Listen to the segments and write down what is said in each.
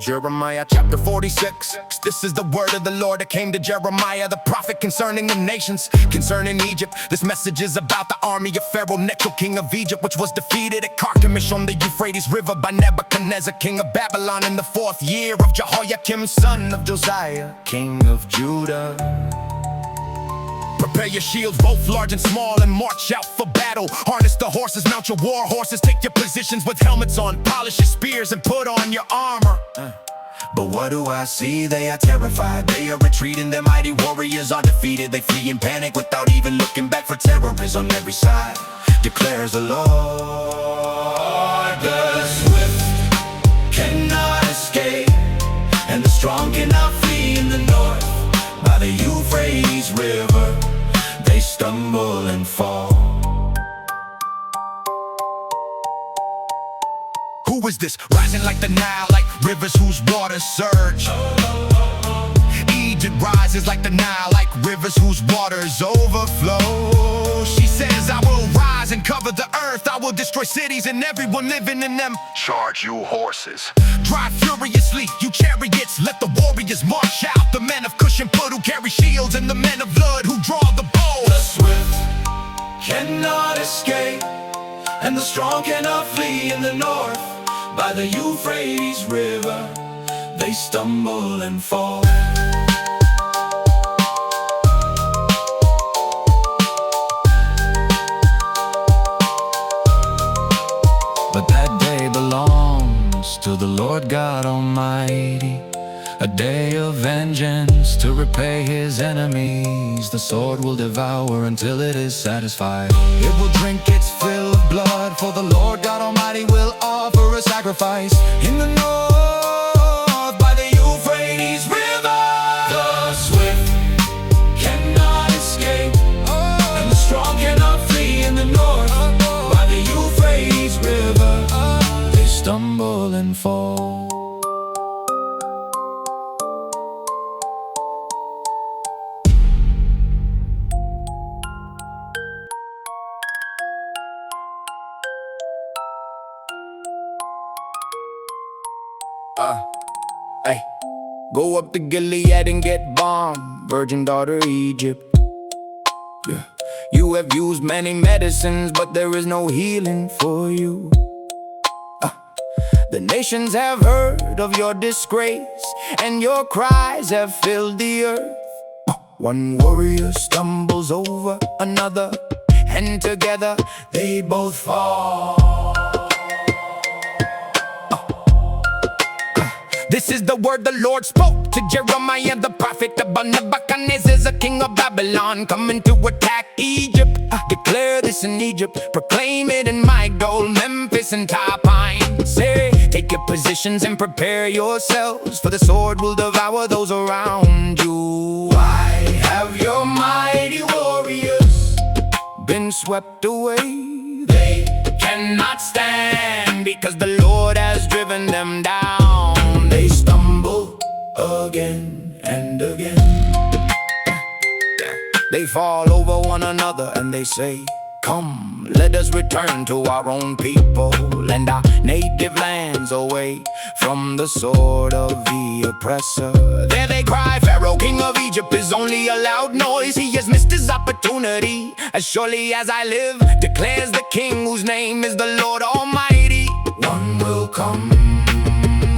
Jeremiah chapter 46. This is the word of the Lord that came to Jeremiah, the prophet, concerning the nations, concerning Egypt. This message is about the army of Pharaoh Necho, king of Egypt, which was defeated at Carchemish on the Euphrates River by Nebuchadnezzar, king of Babylon, in the 4th year of Jehoiakim, son of Josiah, king of Judah. Prepare your shields, both large and small, and march out for battle. Harness the horses, mount your war horses, take your positions with helmets on, polish your spears and put on your armor. But what do I see? They are terrified, they are retreating, their mighty warriors are defeated. They flee in panic without even looking back, for terror is on every side, declares the Lord. The swift cannot escape, and the strong cannot flee in the north. By the Euphrates River, they stumble and fall. Who is this rising like the Nile, like rivers whose waters surge? Egypt rises like the Nile, like rivers whose waters overflow. She says, I will rise and cover the earth, I will destroy cities and everyone living in them. Charge, you horses, drive furiously, you chariots, let the warriors march out. The men of Cush and Put who carry shields, and the men of Lud who draw the bow. The swift cannot escape, and the strong cannot flee in the north. By the Euphrates River, they stumble and fall. But that day belongs to the Lord God Almighty, a day of vengeance to repay his enemies. The sword will devour until it is satisfied. It will drink its fill of blood, for the Lord God Almighty will offer a sacrifice in the north by the Euphrates River. The swift cannot escape, and the strong cannot flee in the north. By the Euphrates River, they stumble and fall. Hey, go up to Gilead and get balm, virgin daughter Egypt. Yeah, you have used many medicines, but there is no healing for you. The nations have heard of your disgrace, and your cries have filled the earth. One warrior stumbles over another, and together they both fall. This is the word the Lord spoke to Jeremiah the prophet about Nebuchadnezzar, king of Babylon, coming to attack Egypt. Declare this in Egypt, proclaim it in Migdol, Memphis and Tarpine. Say, take your positions and prepare yourselves, for the sword will devour those around you. Why have your mighty warriors been swept away? They cannot stand, because the Lord has driven them down. They stumble again and again. They fall over one another and they say, come, let us return to our own people and our native lands, away from the sword of the oppressor. There they cry, Pharaoh, king of Egypt, is only a loud noise. He has missed his opportunity. As surely as I live, declares the king whose name is the Lord Almighty, one will come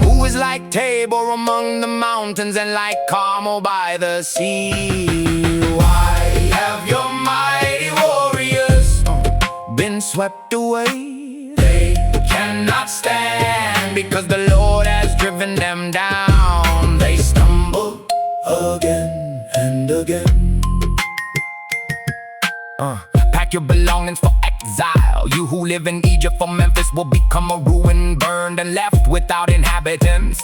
who is like Tabor among the mountains, and like Carmel by the sea. Why have your mighty warriors been swept away? They cannot stand, because the Lord has driven them down. They stumble again and again. Pack your belongings for exile. You who live in Egypt, for Memphis will become a ruin, burned and left without inhabitants.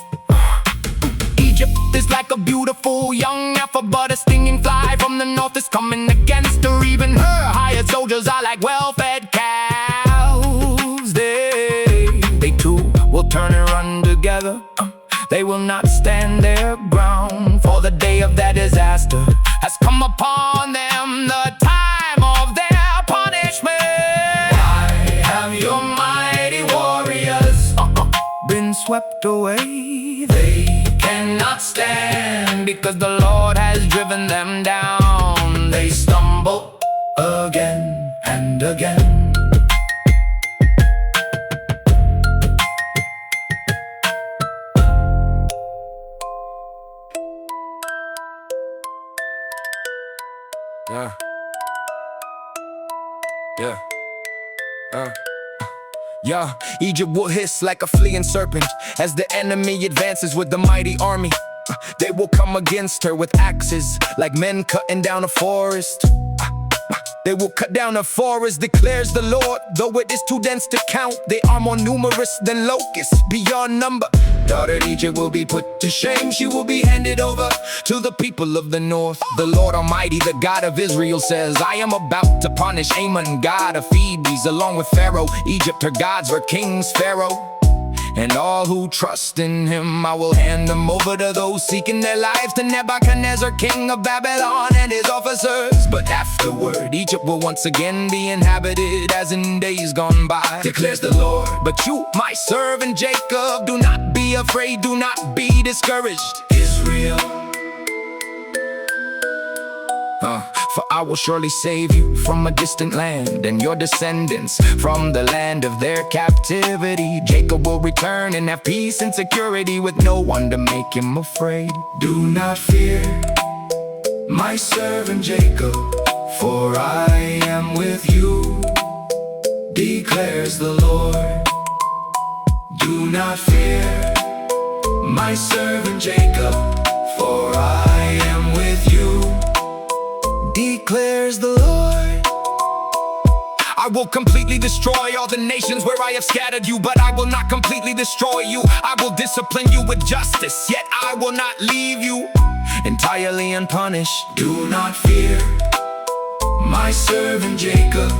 Egypt is like a beautiful young alpha, but a stinging fly from the north is coming against her. Even her hired soldiers are like well-fed cows. They too will turn and run together. They will not stand their ground, for the day of their disaster has come upon them, the time of their punishment. Why have your mighty warriors been swept away? They cannot stand, because the Lord has driven them down. They stumble again and again. Yeah. Yeah. Yeah, Egypt will hiss like a fleeing serpent as the enemy advances with the mighty army. They will come against her with axes like men cutting down a forest. They will cut down a forest, declares the Lord. Though it is too dense to count, they are more numerous than locusts, beyond number. Daughter Egypt will be put to shame. She will be handed over to the people of the north. The Lord Almighty, the God of Israel, says, I am about to punish Ammon, god of Thebes, along with Pharaoh. Egypt, her gods, her kings, Pharaoh, and all who trust in him. I will hand them over to those seeking their lives, to Nebuchadnezzar, king of Babylon, and his officers. But afterward, Egypt will once again be inhabited as in days gone by, declares the Lord. But you, my servant Jacob, do not be afraid, do not be discouraged, Israel. For I will surely save you from a distant land, and your descendants from the land of their captivity. Jacob will return and have peace and security, with no one to make him afraid. Do not fear, my servant Jacob, for I am with you, declares the Lord. Do not fear, my servant Jacob, for I am with you, declares the Lord. I will completely destroy all the nations where I have scattered you, but I will not completely destroy you. I will discipline you with justice, yet I will not leave you entirely unpunished. Do not fear, my servant Jacob,